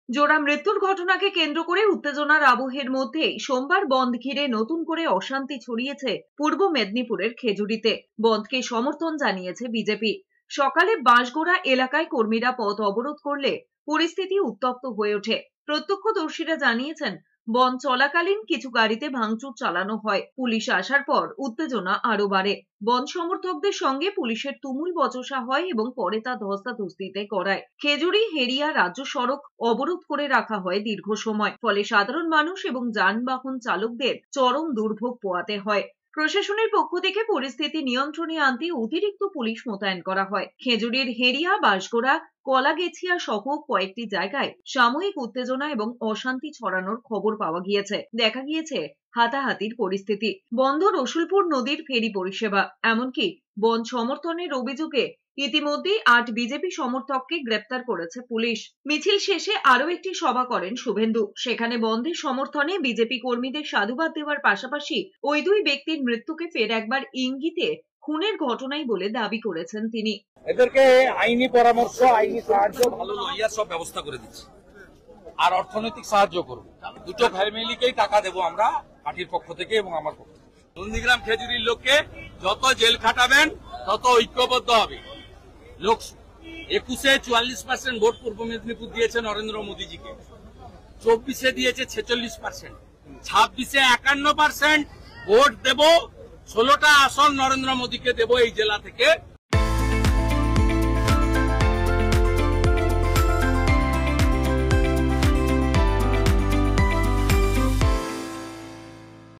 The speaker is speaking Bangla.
জোড়া মৃত্যুর ঘটনাকে কেন্দ্র করে উত্তেজনার আবহের মধ্যেই সোমবার বন্ধ ঘিরে নতুন করে অশান্তি ছড়িয়েছে পূর্ব মেদিনীপুরের খেজুরিতে। বন্ধকে সমর্থন জানিয়েছে বিজেপি। সকালে বাঁশগোড়া এলাকায় কর্মীরা পথ অবরোধ করলে পরিস্থিতি উত্তপ্ত হয়ে ওঠে। প্রত্যক্ষদর্শীরা জানিয়েছেন, বন্ধ চলাকালীন কিছু গাড়িতে ভাঙচুর চালানো হয়। পুলিশ আসার পর উত্তেজনা আরো বাড়ে। বন্ধ সমর্থকদের সঙ্গে পুলিশের তুমুল বচসা হয় এবং পরে তা ধস্তাধস্তিতে গড়ায়। খেজুরি হেরিয়া রাজ্য সড়ক অবরোধ করে রাখা হয় দীর্ঘ সময়। ফলে সাধারণ মানুষ এবং যানবাহন চালকদের চরম দুর্ভোগ পোহাতে হয়। প্রশাসনের পক্ষ থেকে পরিস্থিতি নিয়ন্ত্রণে আনতে অতিরিক্ত পুলিশ মোতায়েন করা হয়। খেজুরির হেরিয়া, বাঁশগোড়া, কলাগেছিয়া সহ কয়েকটি জায়গায় সাময়িক উত্তেজনা এবং অশান্তি ছড়ানোর খবর পাওয়া গিয়েছে। দেখা গিয়েছে হাতাহাতির পরিস্থিতি। বন্ধ রসুলপুর নদীর ফেরি পরিষেবা। এমনকি বন্ধ সমর্থনের অভিযোগে ইতিমধ্যেই 8 বিজেপি সমর্থককে গ্রেপ্তার করেছে পুলিশ। মিছিল শেষে আরও একটি সভা করেন শুভেন্দু। সেখানে বন্ধের সমর্থনে বিজেপি কর্মীদের সাধুবাদ দেওয়ার পাশাপাশি ওই দুই ব্যক্তির মৃত্যুকে ফের একবার ইঙ্গিতে খুনের ঘটনাই বলে দাবি করেছেন তিনি। এদেরকে আইনি পরামর্শ, আইনি সাহায্য, ভালো লয়ার সব ব্যবস্থা করে দিচ্ছি, আর অর্থনৈতিক সাহায্য করব। দুটো ফ্যামিলিকেই টাকা দেবো আমরা পার্টির পক্ষ থেকে এবং আমার পক্ষ থেকে। নন্দীগ্রাম খেজুরির লোককে যত জেল খাটাবেন তত ঐক্যবদ্ধ হবে। লোক 21-এ 44% ভোট পূর্ব মেদিনীপুর দিয়েছে নরেন্দ্র মোদীজিকে, 24-এ দিয়েছে 46%, 26-এ 51% ভোট দেব, 16টা আসন নরেন্দ্র মোদীকে দেব এই জেলা থেকে।